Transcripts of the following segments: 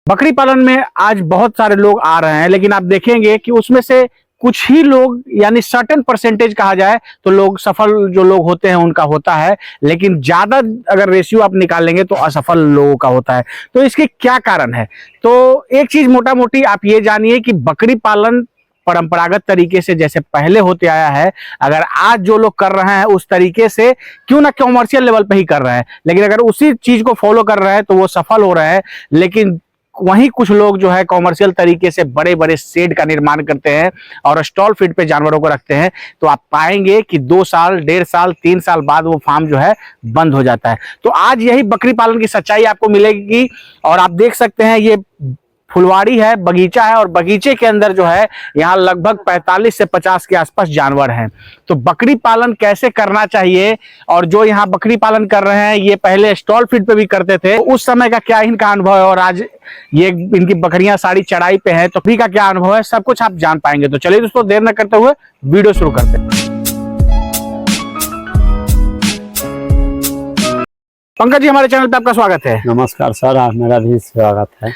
बकरी पालन में आज बहुत सारे लोग आ रहे हैं, लेकिन आप देखेंगे कि उसमें से कुछ ही लोग यानी सर्टेन परसेंटेज कहा जाए तो लोग सफल जो लोग होते हैं उनका होता है, लेकिन ज्यादा अगर रेशियो आप निकालेंगे तो असफल लोगों का होता है। तो इसके क्या कारण है? तो एक चीज मोटा मोटी आप ये जानिए कि बकरी पालन परंपरागत तरीके से जैसे पहले होते आया है, अगर आज जो लोग कर रहे हैं उस तरीके से क्यों ना कॉमर्शियल लेवल पे ही कर रहे हैं, लेकिन अगर उसी चीज को फॉलो कर रहे हैं तो वो सफल हो रहे हैं। लेकिन वहीं कुछ लोग जो है कॉमर्शियल तरीके से बड़े बड़े शेड का निर्माण करते हैं और स्टॉल फीड पे जानवरों को रखते हैं, तो आप पाएंगे कि 2 साल, 1.5 साल, 3 साल बाद वो फार्म जो है बंद हो जाता है। तो आज यही बकरी पालन की सच्चाई आपको मिलेगी। और आप देख सकते हैं ये फुलवाड़ी है, बगीचा है, और बगीचे के अंदर जो है यहाँ लगभग 45 से 50 के आसपास जानवर हैं। तो बकरी पालन कैसे करना चाहिए, और जो यहाँ बकरी पालन कर रहे हैं ये पहले स्टॉल फीड पे भी करते थे, तो उस समय का क्या इनका अनुभव है, और आज ये इनकी बकरियां सारी चढ़ाई पे है तो भी का क्या अनुभव है, सब कुछ आप जान पाएंगे। तो चलिए दोस्तों, देर न करते हुए वीडियो शुरू करते हैं। पंकज जी, हमारे चैनल पे आपका स्वागत है। नमस्कार सर, मेरा भी स्वागत है।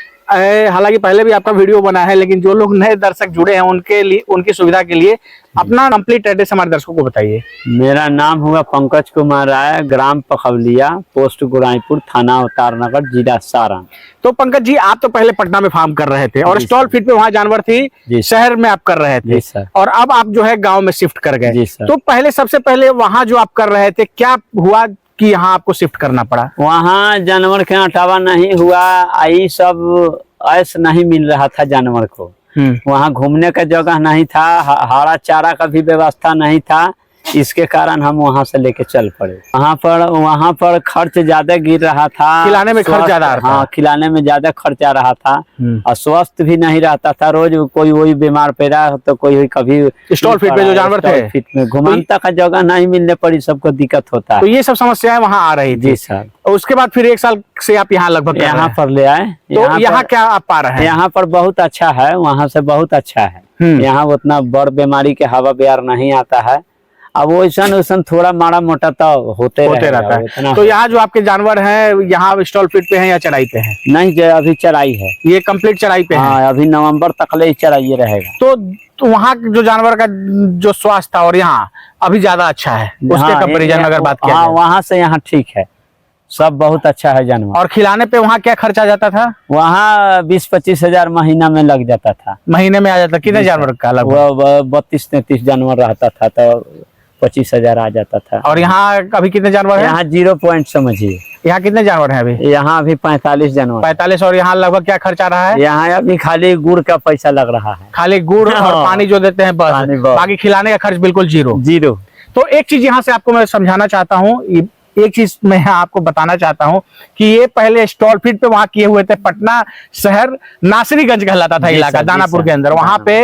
हालांकि पहले भी आपका वीडियो बना है, लेकिन जो लोग नए दर्शक जुड़े हैं उनके लिए, उनकी सुविधा के लिए अपना कंप्लीट एड्रेस हमारे दर्शकों को बताइए। मेरा नाम हुआ पंकज कुमार राय, ग्राम पखवलिया, पोस्ट गुराईपुर, थाना अवतारनगर, जिला सारण। तो पंकज जी, आप तो पहले पटना में फार्म कर रहे थे और स्टॉल फीड पे वहाँ जानवर थी, शहर में आप कर रहे थे सर, और अब आप जो है गाँव में शिफ्ट कर गए। तो पहले सबसे पहले वहाँ जो आप कर रहे थे, क्या हुआ कि यहाँ आपको शिफ्ट करना पड़ा? वहाँ जानवर के हटावा नहीं हुआ, आई सब ऐस नहीं मिल रहा था जानवर को। वहाँ घूमने का जगह नहीं था, हरा चारा का भी व्यवस्था नहीं था, इसके कारण हम वहाँ से लेके चल पड़े। वहाँ पर खर्च ज्यादा गिर रहा था, खिलाने में खर्च ज्यादा, हाँ खिलाने में ज्यादा खर्च आ रहा था, और स्वस्थ भी नहीं रहता था। रोज कोई वही बीमार पैदा तो कोई कभी स्टॉल फीड पे जो जानवर थे, फीड में घुमानता का जगह नहीं मिलने पर सबको दिक्कत होता है। तो ये सब समस्याएं वहाँ आ रही थी। जी सर। उसके बाद फिर 1 साल से आप यहाँ लगभग यहाँ पर ले आए। तो यहाँ क्या आप पा रहे हैं? यहाँ पर बहुत अच्छा है, वहाँ से बहुत अच्छा है। यहाँ उतना बड़ बीमारी के हवा बयार नहीं आता है। अब वैसा थोड़ा माड़ा मोटा तो होते रहता है। तो यहाँ जो आपके जानवर हैं, यहाँ स्टॉल फीड पे हैं या चढ़ाई पे हैं? नहीं, अभी चढ़ाई है, ये कंप्लीट चढ़ाई पे है। अभी नवंबर तक ले चढ़ाई रहेगा। तो वहाँ जो जानवर का जो स्वास्थ्य था और यहाँ अभी ज्यादा अच्छा है उसके कंपेरिजन में अगर बात किया जाए? वहाँ से यहाँ ठीक है, सब बहुत अच्छा है जानवर। और खिलाने पे वहाँ क्या खर्चा जाता था? वहाँ 20-25 हजार महीना में लग जाता था। महीने में आ जाता? कितने जानवर का? 32-33 जानवर रहता था तो 25 हजार आ जाता था। और यहाँ अभी कितने जानवर हैं? यहाँ 0 पॉइंट समझिए। यहाँ कितने जानवर हैं अभी? यहाँ अभी 45 जानवर। 45। और यहाँ लगभग क्या खर्च आ रहा है? यहाँ अभी खाली गुड़ का पैसा लग रहा है, खाली गुड़ और पानी जो देते हैं बस, बाकी खिलाने का खर्च बिल्कुल जीरो। तो एक चीज यहाँ से आपको मैं समझाना चाहता हूँ, एक चीज मैं आपको बताना चाहता हूँ कि ये पहले स्टॉल फीड पे वहाँ किए हुए थे। पटना शहर नासरीगंज कहलाता था इलाका, दानापुर के अंदर, वहाँ पे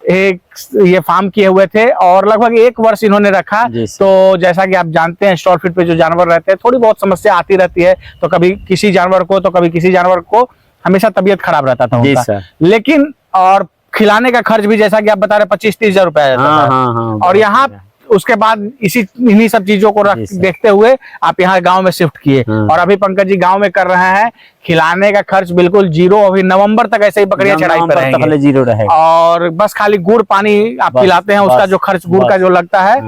एक ये फार्म किए हुए थे और लगभग 1 वर्ष इन्होंने रखा। तो जैसा कि आप जानते हैं स्टॉल फीड पे जो जानवर रहते हैं थोड़ी बहुत समस्या आती रहती है, तो कभी किसी जानवर को तो कभी किसी जानवर को, हमेशा तबीयत खराब रहता था उनका। लेकिन और खिलाने का खर्च भी जैसा कि आप बता रहे 25-30 हजार रुपया था। और यहाँ उसके बाद इन्हीं सब चीजों को देखते हुए आप यहाँ गांव में शिफ्ट किए और अभी पंकज जी गांव में कर रहे हैं। खिलाने का खर्च बिल्कुल जीरो, अभी नवंबर तक ऐसे ही बकरियां चढ़ाई पर रहेंगी, जीरो रहेगा। और बस खाली गुड़ पानी आप पिलाते हैं, उसका जो खर्च गुड़ का जो लगता है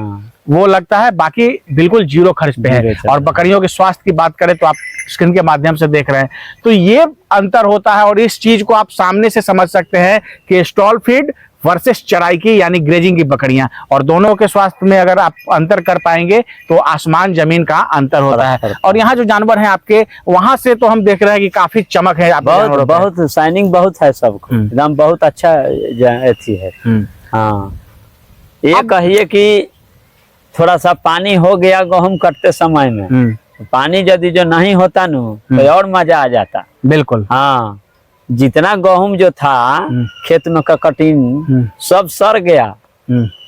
वो लगता है, बाकी बिल्कुल जीरो खर्च पे है। और बकरियों के स्वास्थ्य की बात करें तो आप स्क्रीन के माध्यम से देख रहे हैं, तो ये अंतर होता है। और इस चीज को आप सामने से समझ सकते हैं कि स्टॉल फीड वर्सेस चराई की यानी ग्रेजिंग की बकरियां, और दोनों के स्वास्थ्य में अगर आप अंतर कर पाएंगे तो आसमान जमीन का अंतर होता है। और यहाँ जो जानवर हैं आपके, वहां से तो हम देख रहे हैं कि काफी चमक है, बहुत शाइनिंग बहुत है, सबको एकदम बहुत अच्छा अथी है। हाँ, ये कहिए कि थोड़ा सा पानी हो गया गेहूं कटते समय में, पानी यदि जो नहीं होता न तो और मजा आ जाता। बिल्कुल। हाँ, जितना गेहूं जो था खेत में का कटिंग सब सड़ गया,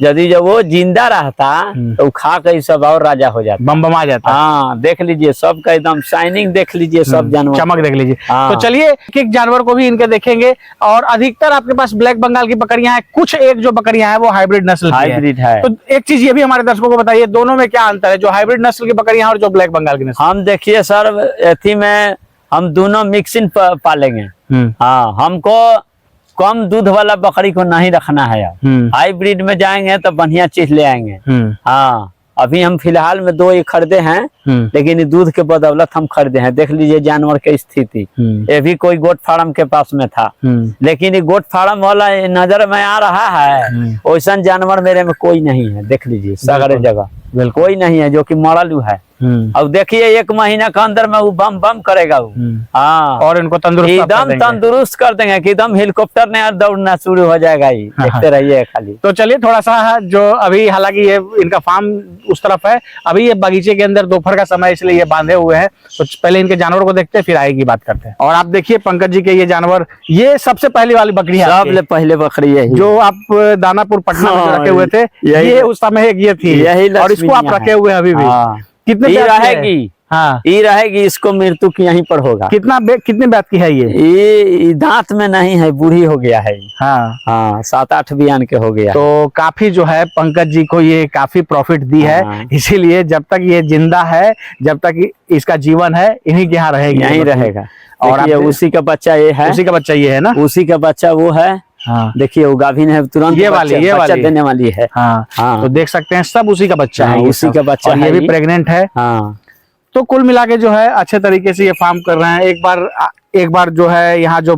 यदि जब वो जिंदा रहता तो खा के सब और राजा हो जाता, बम-बमा जाता। हाँ, देख लीजिए सबका एकदम शाइनिंग, देख लीजिए सब जानवर, चमक देख लीजिए। तो चलिए एक जानवर को भी इनके देखेंगे। और अधिकतर आपके पास ब्लैक बंगाल की बकरियां हैं, कुछ एक जो बकरियां हैं वो हाइब्रिड नस्ल की है। तो एक चीज ये भी हमारे दर्शकों को बताइए, दोनों में क्या अंतर है, जो हाइब्रिड नस्ल की बकरियां और जो ब्लैक बंगाल की नस्ल? हम देखिए सर, एथी में हम दोनों मिक्सिंग पालेंगे, हाँ, हमको कम दूध वाला बकरी को नहीं रखना है। हाइब्रिड में जाएंगे तो बढ़िया चीज ले आएंगे। हाँ, अभी हम फिलहाल में 2 ये खरीदे हैं, लेकिन ये दूध के बदौलत हम खरीदे हैं। देख लीजिए जानवर की स्थिति। ये भी कोई गोट फार्म के पास में था, लेकिन ये गोट फार्म वाला नजर में आ रहा है, वैसा जानवर मेरे में कोई नहीं है। देख लीजिए सारे जगह कोई नहीं है जो कि मरल है। अब देखिए 1 महीना के अंदर में वो बम बम करेगा वो। हाँ, और इनको तंदुरुस्त एकदम तंदुरुस्त कर देंगे कि एकदम हेलीकॉप्टर ने दौड़ना शुरू हो जाएगा। ही देखते रहिए खाली। तो चलिए थोड़ा सा जो अभी हालांकि ये इनका फार्म उस तरफ है, अभी ये बगीचे के अंदर दोपहर का समय इसलिए ये बांधे हुए हैं। तो पहले इनके जानवर को देखते हैं, फिर आगे की बात करते हैं। और आप देखिए पंकज जी के ये जानवर, ये सबसे पहली वाली बकरी है, सबसे पहले बकरी है जो आप दानापुर पटना में रखे हुए थे। ये उस समय ये थी, और इसको आप रखे हुए अभी भी। कितने रहेगी? हाँ, ये रहेगी, इसको मृत्यु की यहीं पर होगा। कितने बात की है ये दांत में नहीं है, बूढ़ी हो गया है। हाँ, 7-8 बयान के हो गया। तो काफी जो है पंकज जी को ये काफी प्रॉफिट दी है। इसीलिए जब तक ये जिंदा है, जब तक इसका जीवन है, इन्हीं के यहाँ रहेगी, यहीं रहेगा। और उसी का बच्चा ये है, उसी का बच्चा ये है ना, उसी का बच्चा वो है। हाँ, देखिए वो गाभिन है, तुरंत ये वाली देने वाली है। हाँ, तो देख सकते हैं सब उसी का बच्चा है, उसी का बच्चा, और ये भी प्रेग्नेंट है। हाँ, तो कुल मिला के जो है अच्छे तरीके से ये फार्म कर रहे हैं। एक बार जो है यहाँ जो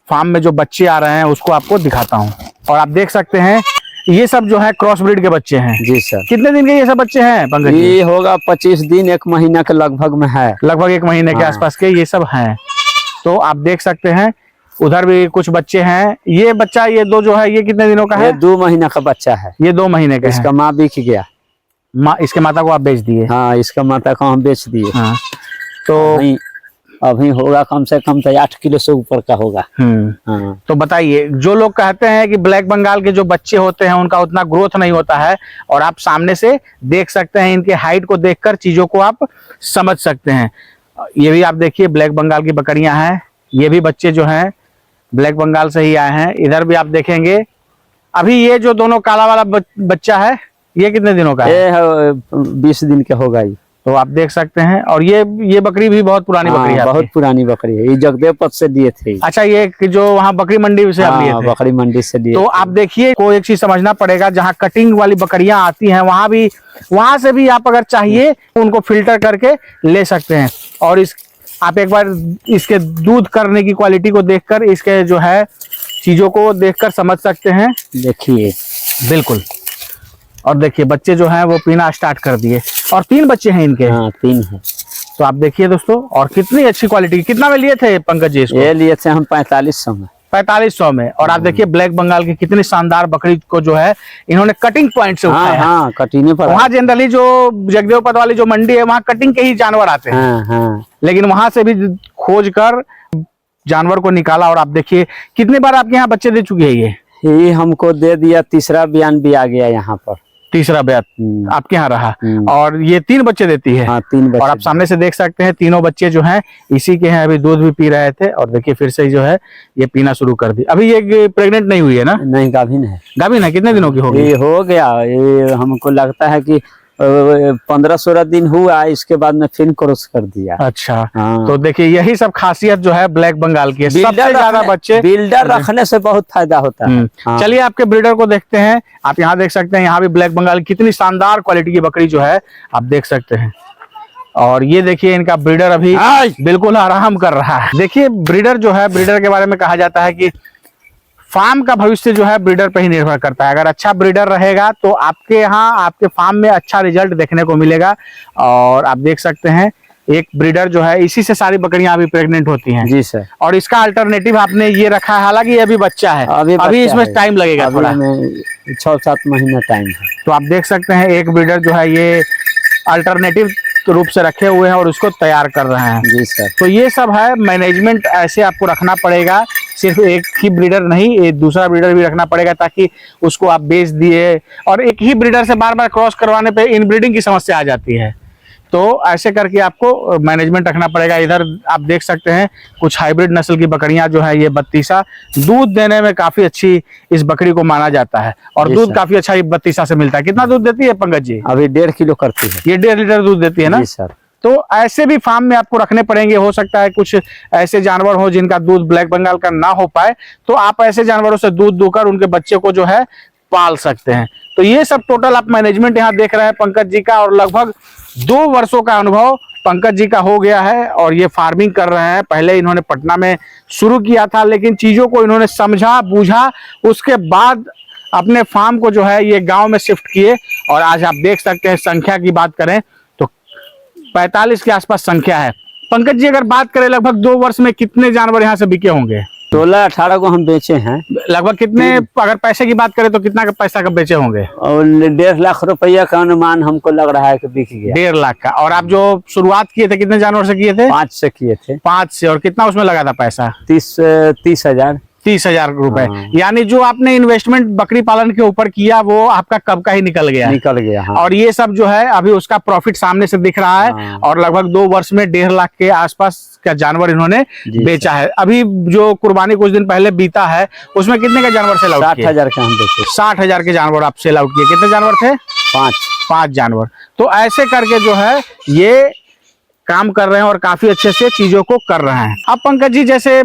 फार्म में जो बच्चे आ रहे हैं उसको आपको दिखाता हूँ। और आप देख सकते हैं ये सब जो है क्रॉस ब्रीड के बच्चे हैं। जी सर। कितने दिन के ये सब बच्चे हैं पंकज जी? ये होगा 25 दिन 1 महीना के लगभग में है, लगभग 1 महीने के आसपास के ये सब हैं। तो आप देख सकते हैं उधर भी कुछ बच्चे हैं। ये बच्चा, ये 2 जो है, ये कितने दिनों का है? 2 महीना का बच्चा है। ये 2 महीने का। इसका माँ बिक गया। इसके माता को आप बेच दिए? हाँ, इसका माता को हम बेच दिए। हाँ, तो अभी होगा कम से कम तो 8 किलो से ऊपर का होगा। हाँ। तो बताइए, जो लोग कहते हैं कि ब्लैक बंगाल के जो बच्चे होते हैं उनका उतना ग्रोथ नहीं होता है, और आप सामने से देख सकते हैं, इनके हाइट को देखकर चीजों को आप समझ सकते हैं। ये भी आप देखिए ब्लैक बंगाल की बकरियां हैं, ये भी बच्चे जो हैं ब्लैक बंगाल से ही आए हैं। इधर भी आप देखेंगे, अभी ये जो दोनों काला वाला बच्चा है, ये कितने दिनों का है? ये 20 दिन का होगा। तो आप देख सकते हैं। और ये बकरी भी बहुत पुरानी बकरी है, बहुत पुरानी बकरी है। ये जगदेवपत से दिए थे। अच्छा, ये जो वहाँ बकरी मंडी से आप लिए थे? बकरी मंडी से दिए। तो आप देखिए, को एक चीज समझना पड़ेगा, जहाँ कटिंग वाली बकरियां आती हैं वहां से भी आप अगर चाहिए उनको फिल्टर करके ले सकते हैं। और आप एक बार इसके दूध करने की क्वालिटी को देखकर, इसके जो है चीजों को देखकर समझ सकते हैं। देखिए, बिल्कुल। और देखिए बच्चे जो हैं वो पीना स्टार्ट कर दिए, और 3 बच्चे हैं इनके। हाँ, 3 है। तो आप देखिए दोस्तों, और कितनी अच्छी क्वालिटी। कितना में लिए थे पंकज जी इसको? ये लिए थे हम 4500 में। 4500 में। और आप देखिए ब्लैक बंगाल की कितनी शानदार बकरी को जो है इन्होंने कटिंग पॉइंट से उठाया। हाँ, कटिंग पर। वहाँ जनरली जो जगदेवपत वाली जो मंडी है वहाँ कटिंग के ही जानवर आते हैं। लेकिन वहां से भी खोज कर जानवर को निकाला। और आप देखिए कितनी बार आपके यहाँ बच्चे दे चुके हैं? ये हमको दे दिया, 3रा बयान भी आ गया यहाँ पर। 3रा ब्यात आपके यहाँ रहा। और ये 3 बच्चे देती है। हाँ, 3 बच्चे। और आप सामने से देख सकते हैं तीनों बच्चे जो हैं इसी के हैं। अभी दूध भी पी रहे थे, और देखिए फिर से जो है ये पीना शुरू कर दी। अभी ये प्रेग्नेंट नहीं हुई है ना? नहीं, गाभिन है। गाभिन है? कितने दिनों की होगी? ये हो गया, ये हमको लगता है कि 15-16 दिन हुआ, इसके बाद में फिर क्रॉस कर दिया। अच्छा। हाँ। तो देखिए यही सब खासियत जो है ब्लैक बंगाल की है। सबसे ज्यादा बच्चे बिल्डर रखने से बहुत फायदा होता है। हाँ। चलिए आपके ब्रीडर को देखते हैं। आप यहाँ देख सकते हैं, यहाँ भी ब्लैक बंगाल कितनी शानदार क्वालिटी की बकरी जो है आप देख सकते हैं। और ये देखिए इनका ब्रीडर अभी बिल्कुल आराम कर रहा है। देखिए ब्रीडर जो है, ब्रीडर के बारे में कहा जाता है कि फार्म का भविष्य जो है ब्रीडर पर ही निर्भर करता है। अगर अच्छा ब्रीडर रहेगा तो आपके यहाँ, आपके फार्म में अच्छा रिजल्ट देखने को मिलेगा। और आप देख सकते हैं एक ब्रीडर जो है, इसी से सारी बकरियां अभी प्रेग्नेंट होती हैं। जी सर। और इसका अल्टरनेटिव आपने ये रखा है, हालांकि ये अभी बच्चा है, अभी इसमें टाइम लगेगा, थोड़ा 6-7 महीना टाइम है। तो आप देख सकते हैं एक ब्रीडर जो है ये अल्टरनेटिव रूप से रखे हुए हैं और उसको तैयार कर रहे हैं। जी सर। तो ये सब है मैनेजमेंट, ऐसे आपको रखना पड़ेगा। सिर्फ एक ही ब्रीडर नहीं, एक दूसरा ब्रीडर भी रखना पड़ेगा, ताकि उसको आप बेच दिए। और एक ही ब्रीडर से बार बार क्रॉस करवाने पे इनब्रीडिंग की समस्या आ जाती है। तो ऐसे करके आपको मैनेजमेंट रखना पड़ेगा। इधर आप देख सकते हैं कुछ हाइब्रिड नस्ल की बकरियां जो है, ये बत्तीसा दूध देने में काफी अच्छी इस बकरी को माना जाता है। और दूध काफी अच्छा बत्तीसा से मिलता है। कितना दूध देती है पंकज जी? अभी 1.5 किलो करती है। ये 1.5 लीटर दूध देती है ना? जी सर। तो ऐसे भी फार्म में आपको रखने पड़ेंगे। हो सकता है कुछ ऐसे जानवर हो जिनका दूध ब्लैक बंगाल का ना हो पाए, तो आप ऐसे जानवरों से दूध दूकर उनके बच्चे को जो है पाल सकते हैं। तो ये सब टोटल आप मैनेजमेंट यहाँ देख रहे हैं पंकज जी का, और लगभग 2 वर्षों का अनुभव पंकज जी का हो गया है और ये फार्मिंग कर रहे हैं। पहले इन्होंने पटना में शुरू किया था, लेकिन चीजों को इन्होंने समझा बूझा, उसके बाद अपने फार्म को जो है ये गांव में शिफ्ट किए। और आज आप देख सकते हैं, संख्या की बात करें तो 45 के आसपास संख्या है। पंकज जी, अगर बात करें लगभग 2 वर्ष में कितने जानवर यहाँ से बिके होंगे? 16-18 को हम बेचे हैं। लगभग कितने, अगर पैसे की बात करें तो कितना का पैसा का बेचे होंगे? और 1.5 लाख रुपया का अनुमान हमको लग रहा है कि बिक गया। 1.5 लाख का। और आप जो शुरुआत किए थे कितने जानवर से किए थे? 5 से किए थे। 5 से। और कितना उसमें लगा था पैसा? 30,000। 30,000 रुपए। हाँ। यानी जो आपने इन्वेस्टमेंट बकरी पालन के ऊपर किया वो आपका कब का ही निकल गया। हाँ। और ये सब जो है अभी उसका प्रॉफिट सामने से दिख रहा है। हाँ। और लगभग 2 वर्ष में 1.5 लाख के आसपास का जानवर इन्होंने बेचा है। अभी जो कुर्बानी कुछ दिन पहले बीता है उसमें कितने का जानवर सेल आउट किए? 60,000 का हम बेचे। 60,000 के जानवर आप सेल आउट किए। कितने जानवर थे? 5 जानवर। तो ऐसे करके जो है ये काम कर रहे हैं और काफी अच्छे से चीजों को कर रहे हैं। अब पंकज जी, जैसे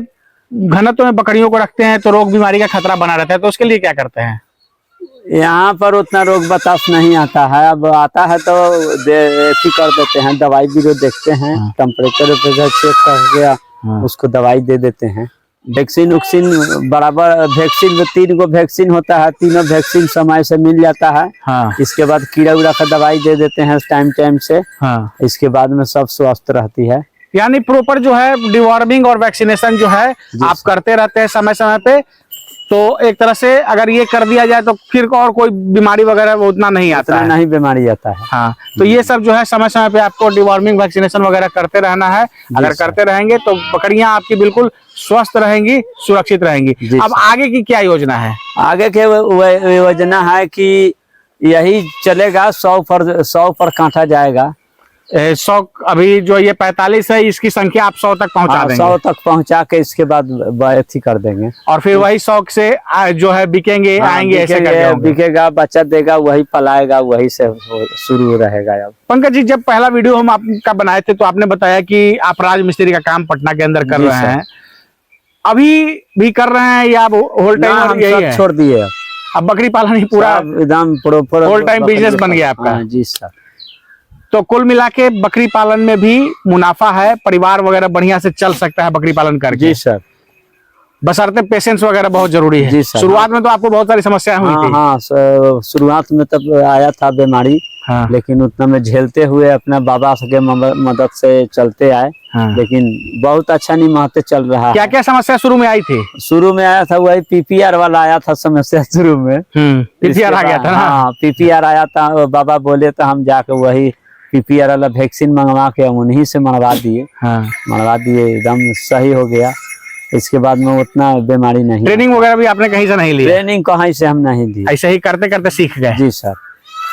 घनत्व में बकरियों को रखते हैं तो रोग बीमारी का खतरा बना रहता है, तो उसके लिए क्या करते हैं? यहाँ पर उतना रोग बतास नहीं आता है। अब आता है तो एथी कर देते हैं, दवाई बीरो देखते हैं, टेम्परेचर चेक करके उसको दवाई दे देते हैं। वैक्सीन बराबर, वैक्सीन में 3 गो वैक्सीन होता है, तीनों वैक्सीन समय से मिल जाता है। हाँ। इसके बाद कीड़ा उड़ा का दवाई दे देते हैं टाइम से। हाँ। इसके बाद में सब स्वस्थ रहती है। यानी प्रॉपर जो है डिवॉर्मिंग और वैक्सीनेशन जो है आप करते रहते हैं समय समय पे। तो एक तरह से अगर ये कर दिया जाए तो फिर और कोई बीमारी वगैरह वो उतना नहीं आता है। नहीं बीमारी आता है। हाँ, तो ये सब जो है समय समय पे आपको डिवॉर्मिंग वैक्सीनेशन वगैरह करते रहना है। अगर करते रहेंगे तो बकरियां आपकी बिल्कुल स्वस्थ रहेंगी, सुरक्षित रहेंगी। अब आगे की क्या योजना है? आगे के योजना है कि यही चलेगा, 100 पर काटा जाएगा। 100 अभी जो ये 45 है इसकी संख्या आप 100 तक पहुंचा देंगे। 100 तक पहुंचा के इसके बाद अथी कर देंगे। और फिर वही 100 से जो है बिकेंगे, आएंगे, ऐसे करके बिकेगा, बच्चा देगा, वही पलाएगा, वही से शुरू रहेगा। अब पंकज जी, जब पहला वीडियो हम आपका बनाए थे तो आपने बताया कि आप राजमिस्त्री का काम पटना के अंदर कर रहे हैं। अभी भी कर रहे हैं या होल टाइम यही है? छोड़ दिए। अब बकरी पालन ही पूरा एकदम प्रॉपर होल टाइम बिजनेस बन गया आपका? जी सर। तो कुल मिला के बकरी पालन में भी मुनाफा है, परिवार वगैरह बढ़िया से चल सकता है बकरी पालन करके? जी सर। बशर्ते पेशेंस वगैरह बहुत जरूरी है। जी सर। शुरुआत में तो आपको बहुत सारी समस्याएं हुई थी। हाँ, शुरुआत में तब आया था बीमारी। हाँ। लेकिन उतना में झेलते हुए अपना बाबा के मदद से चलते आए। हाँ। लेकिन बहुत अच्छा नहीं महते चल रहा है। क्या क्या समस्या शुरू में आई थी? शुरू में आया था वही PPR वाला आया था समस्या शुरू में। PPR आ गया था ना? हाँ, PPR आया था। बाबा बोले तो हम जाके वही PPR वाला वैक्सीन मंगवा के उन्हीं से मरवा दिए। हाँ। मरवा दिए, एकदम सही हो गया। इसके बाद में उतना बीमारी नहीं। ट्रेनिंग वगैरह भी आपने कहीं से नहीं ली? ट्रेनिंग कहीं से हम नहीं दी, ऐसे ही करते करते सीख गए? जी सर।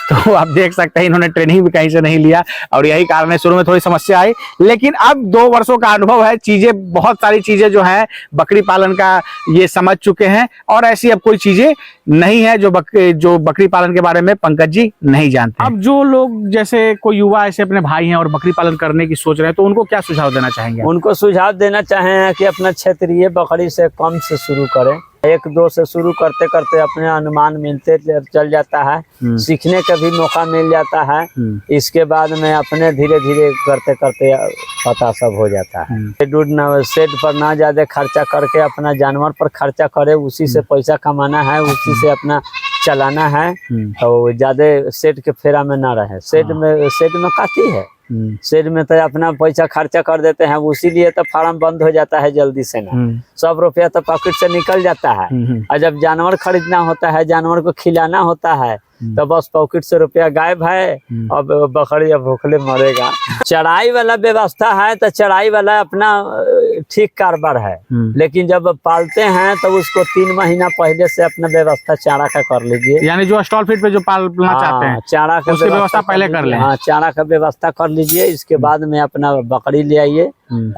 तो आप देख सकते हैं इन्होंने ट्रेनिंग भी कहीं से नहीं लिया और यही कारण है शुरू में थोड़ी समस्या आई, लेकिन अब 2 वर्षों का अनुभव है। चीजें, बहुत सारी चीजें जो है बकरी पालन का ये समझ चुके हैं और ऐसी अब कोई चीजें नहीं है जो बकरी पालन के बारे में पंकज जी नहीं जानते। अब जो लोग, जैसे कोई युवा ऐसे अपने भाई हैं और बकरी पालन करने की सोच रहे हैं, तो उनको क्या सुझाव देना चाहेंगे? उनको सुझाव देना चाहें कि अपना क्षेत्रीय बकरी से कम से शुरू करें। 1-2 से शुरू करते करते अपने अनुमान मिलते चल जाता है, सीखने का भी मौका मिल जाता है। इसके बाद में अपने धीरे धीरे करते करते पता सब हो जाता है। शेड पर ना ज्यादा खर्चा करके अपना जानवर पर खर्चा करे, उसी से पैसा कमाना है, उसी से अपना चलाना है। तो ज्यादा शेड के फेरा में ना रहे। शेड में काटी है, शेड में तो अपना पैसा खर्चा कर देते हैं, उसी लिए तो फार्म बंद हो जाता है जल्दी से ना। 100 रुपया तो पॉकेट से निकल जाता है। और जब जानवर खरीदना होता है, जानवर को खिलाना होता है, तो बस पॉकेट से रुपया गायब है। अब बकरी अब भूखले मरेगा। चढ़ाई वाला व्यवस्था है तो चढ़ाई वाला अपना ठीक कारोबार है, लेकिन जब पालते हैं तो उसको 3 महीना पहले से अपना व्यवस्था चारा का कर लीजिए। यानी जो स्टॉल फीड पे जो पालना चाहते हैं, चारा का व्यवस्था पहले कर लें। हाँ, चारा का व्यवस्था कर लीजिए। इसके बाद में अपना बकरी ले आइए,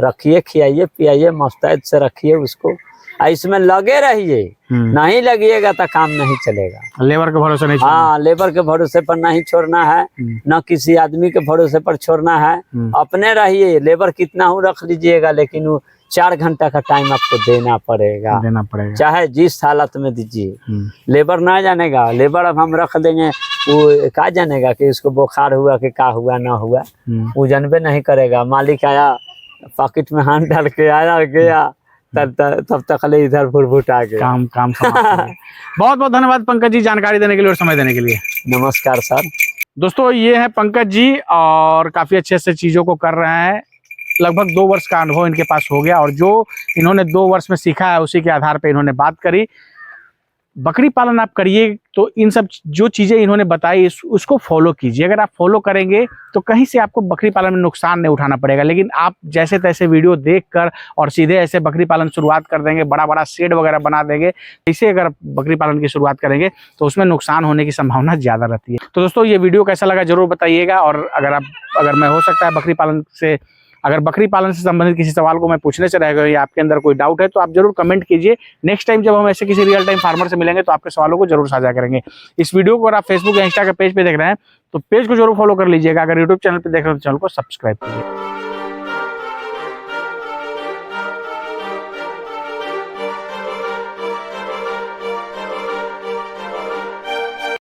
रखिए, खिलाइए पियाइए, मुस्तैद से रखिए उसको। इसमें लगे रहिए, नहीं लगिएगा तो काम नहीं चलेगा। लेबर के भरोसे नहीं छोड़ना। हाँ, लेबर के भरोसे पर नहीं छोड़ना है, न किसी आदमी के भरोसे पर छोड़ना है। अपने रहिए, लेबर कितना हो रख लीजिएगा, लेकिन वो 4 घंटा का टाइम आपको देना पड़ेगा, चाहे जिस हालत में दीजिए। लेबर ना जानेगा, लेबर अब हम रख देंगे, वो क्या जानेगा कि इसको बुखार हुआ कि क्या हुआ ना हुआ, वो जानबे नहीं करेगा। मालिक आया, पॉकेट में हाथ डाल के आया गया, तब तक इधर भुट आ गया। काम बहुत बहुत धन्यवाद पंकज जी, जानकारी देने के लिए और समय देने के लिए। नमस्कार सर। दोस्तों, ये है पंकज जी और काफी अच्छे से चीजों को कर रहे हैं। लगभग 2 वर्ष का अनुभव इनके पास हो गया और जो इन्होंने 2 वर्ष में सीखा है उसी के आधार पे इन्होंने बात करी। बकरी पालन आप करिए तो इन सब जो चीजें इन्होंने बताई उसको फॉलो कीजिए। अगर आप फॉलो करेंगे तो कहीं से आपको बकरी पालन में नुकसान नहीं उठाना पड़ेगा। लेकिन आप जैसे तैसे वीडियो देखकर और सीधे ऐसे बकरी पालन शुरुआत कर देंगे, बड़ा बड़ा शेड वगैरह बना देंगे, इसे अगर बकरी पालन की शुरुआत करेंगे तो उसमें नुकसान होने की संभावना ज्यादा रहती है। तो दोस्तों, ये वीडियो कैसा लगा जरूर बताइएगा। और अगर मैं हो सकता है बकरी पालन से संबंधित किसी सवाल को मैं पूछने से रह गया या आपके अंदर कोई डाउट है तो आप जरूर कमेंट कीजिए। नेक्स्ट टाइम जब हम ऐसे किसी रियल टाइम फार्मर से मिलेंगे तो आपके सवालों को जरूर साझा करेंगे। इस वीडियो को अगर आप फेसबुक या इंस्टा के पेज पे देख रहे हैं तो पेज को जरूर फॉलो कर लीजिएगा। अगर यूट्यूब चैनल पे देख रहे हैं तो चैनल को सब्सक्राइब कीजिए।